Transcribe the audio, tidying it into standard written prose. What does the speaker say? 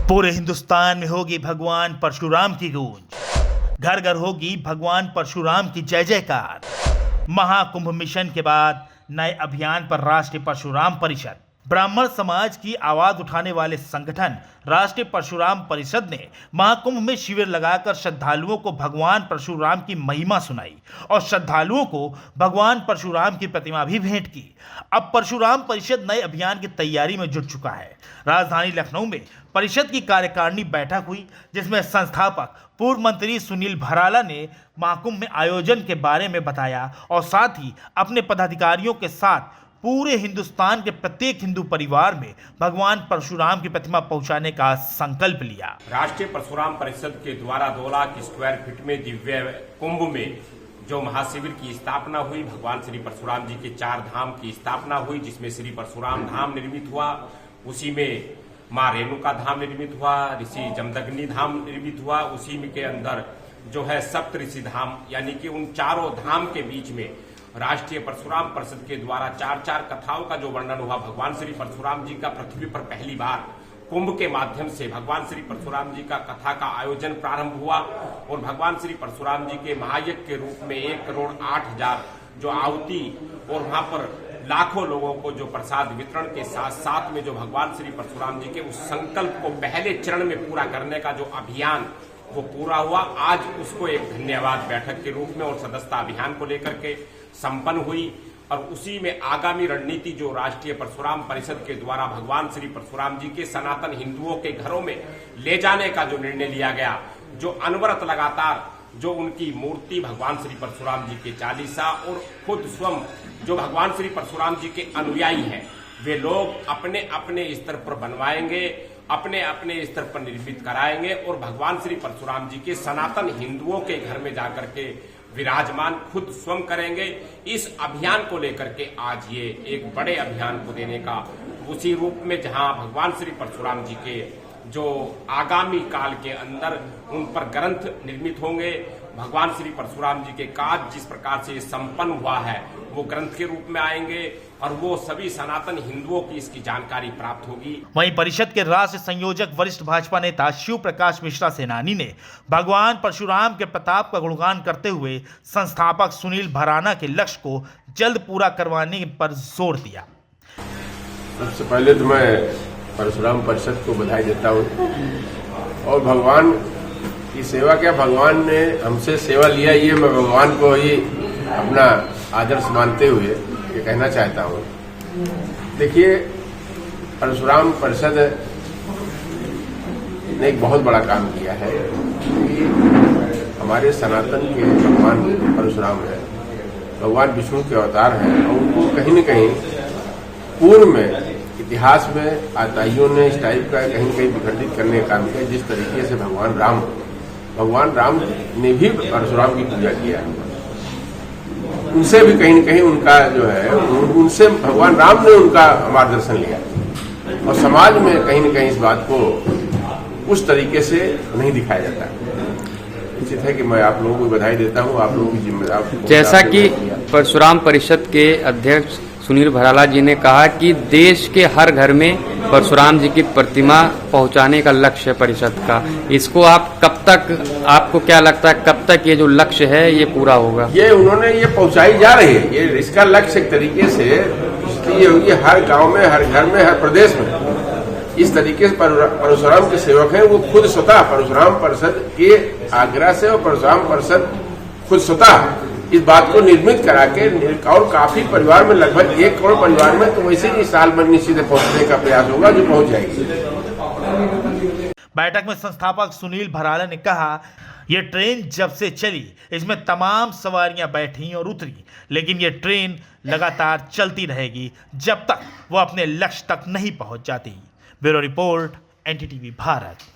पूरे हिंदुस्तान में होगी भगवान परशुराम की गूंज, घर घर होगी भगवान परशुराम की जय जयकार। महाकुंभ मिशन के बाद नए अभियान पर राष्ट्रीय परशुराम परिषद, ब्राह्मण समाज की आवाज उठाने वाले संगठन राष्ट्रीय परशुराम परिषद ने महाकुंभ में शिविर लगाकर श्रद्धालुओं को भगवान परशुराम की महिमा सुनाई और श्रद्धालुओं को भगवान परशुराम की प्रतिमा भी भेंट की। अब परशुराम परिषद नए अभियान की तैयारी में जुट चुका है। राजधानी लखनऊ में परिषद की कार्यकारिणी बैठक हुई, जिसमें संस्थापक पूर्व मंत्री सुनील भराला ने महाकुंभ में आयोजन के बारे में बताया और साथ ही अपने पदाधिकारियों के साथ पूरे हिंदुस्तान के प्रत्येक हिंदू परिवार में भगवान परशुराम की प्रतिमा पहुंचाने का संकल्प लिया। राष्ट्रीय परशुराम परिषद के द्वारा 2 लाख स्क्वायर फीट में दिव्य कुंभ में जो महाशिविर की स्थापना हुई, भगवान श्री परशुराम जी के 4 धाम की स्थापना हुई, जिसमें श्री परशुराम धाम निर्मित हुआ, उसी में माँ रेणुका धाम निर्मित हुआ, ऋषि जमदग्नि धाम निर्मित हुआ, उसी में के अंदर जो है सप्त ऋषि धाम, यानी कि उन चारों धाम के बीच में राष्ट्रीय परशुराम परिषद के द्वारा 4 कथाओं का जो वर्णन हुआ। भगवान श्री परशुराम जी का पृथ्वी पर पहली बार कुंभ के माध्यम से भगवान श्री परशुराम जी का कथा का आयोजन प्रारंभ हुआ और भगवान श्री परशुराम जी के महायज्ञ के रूप में 1,08,000 जो आहुति और वहां पर लाखों लोगों को जो प्रसाद वितरण के साथ साथ में जो भगवान श्री परशुराम जी के उस संकल्प को पहले चरण में पूरा करने का जो अभियान वो पूरा हुआ। आज उसको एक धन्यवाद बैठक के रूप में और सदस्यता अभियान को लेकर के संपन्न हुई और उसी में आगामी रणनीति जो राष्ट्रीय परशुराम परिषद के द्वारा भगवान श्री परशुराम जी के सनातन हिंदुओं के घरों में ले जाने का जो निर्णय लिया गया, जो अनवरत लगातार जो उनकी मूर्ति भगवान श्री परशुराम जी के चालीसा और खुद स्वयं जो भगवान श्री परशुराम जी के अनुयायी हैं, वे लोग अपने अपने स्तर पर बनवाएंगे, अपने अपने स्तर पर निर्मित कराएंगे और भगवान श्री परशुराम जी के सनातन हिंदुओं के घर में जाकर के विराजमान खुद स्वयं करेंगे। इस अभियान को लेकर के आज ये एक बड़े अभियान को देने का उसी रूप में जहां भगवान श्री परशुराम जी के जो आगामी काल के अंदर उन पर ग्रंथ निर्मित होंगे, भगवान श्री परशुराम जी के काज जिस प्रकार से संपन्न हुआ है वो ग्रंथ के रूप में आएंगे और वो सभी सनातन हिंदुओं की इसकी जानकारी प्राप्त होगी। वहीं परिषद के राष्ट्रीय संयोजक वरिष्ठ भाजपा नेता शिव प्रकाश मिश्रा सेनानी ने भगवान परशुराम के प्रताप का गुणगान करते हुए संस्थापक सुनील भराना के लक्ष्य को जल्द पूरा करवाने पर जोर दिया। सबसे पहले तो मैं परशुराम परिषद को बधाई देता हूँ और भगवान की सेवा क्या, भगवान ने हमसे सेवा लिया, ये मैं भगवान को ही अपना आदर्श मानते हुए ये कहना चाहता हूँ। देखिए, परशुराम परिषद ने एक बहुत बड़ा काम किया है कि हमारे सनातन के भगवान परशुराम है, भगवान विष्णु के अवतार हैं और उनको कहीं न कहीं पूर्व में इतिहास में आताइयों ने इस टाइप का कहीं न कहीं विखंडित करने का काम किया। जिस तरीके से भगवान राम ने भी परशुराम की पूजा किया, उनसे भी कहीं न कहीं उनका जो है उनसे भगवान राम ने उनका मार्गदर्शन लिया और समाज में कहीं न कहीं इस बात को उस तरीके से नहीं दिखाया जाता है। उचित है कि मैं आप लोगों को बधाई देता हूँ, आप लोगों की जिम्मेदारी। जैसा कि परशुराम परिषद के अध्यक्ष सुनील भराला जी ने कहा कि देश के हर घर में परशुराम जी की प्रतिमा पहुंचाने का लक्ष्य है परिषद का, इसको आप कब तक, आपको क्या लगता है कब तक ये जो लक्ष्य है ये पूरा होगा? ये उन्होंने ये पहुंचाई जा रही है, ये इसका लक्ष्य एक तरीके से ये होगी हर गांव में, हर घर में, हर प्रदेश में इस तरीके से परशुराम के सेवक हैं वो खुद स्वतः परशुराम परिषद के आग्रह से और परशुराम परिषद खुद स्वतः इस बात को निर्मित करा के और काफी परिवार में लगभग 1 करोड़ परिवार में तो वैसे ही साल भर निश्चित पहुंचने का प्रयास होगा जो पहुंच जाएगी। बैठक में संस्थापक सुनील भराला ने कहा, ये ट्रेन जब से चली इसमें तमाम सवारियां बैठी और उतरी, लेकिन ये ट्रेन लगातार चलती रहेगी जब तक वो अपने लक्ष्य तक नहीं पहुंच जाती। Bureau report, NDTV Bharat.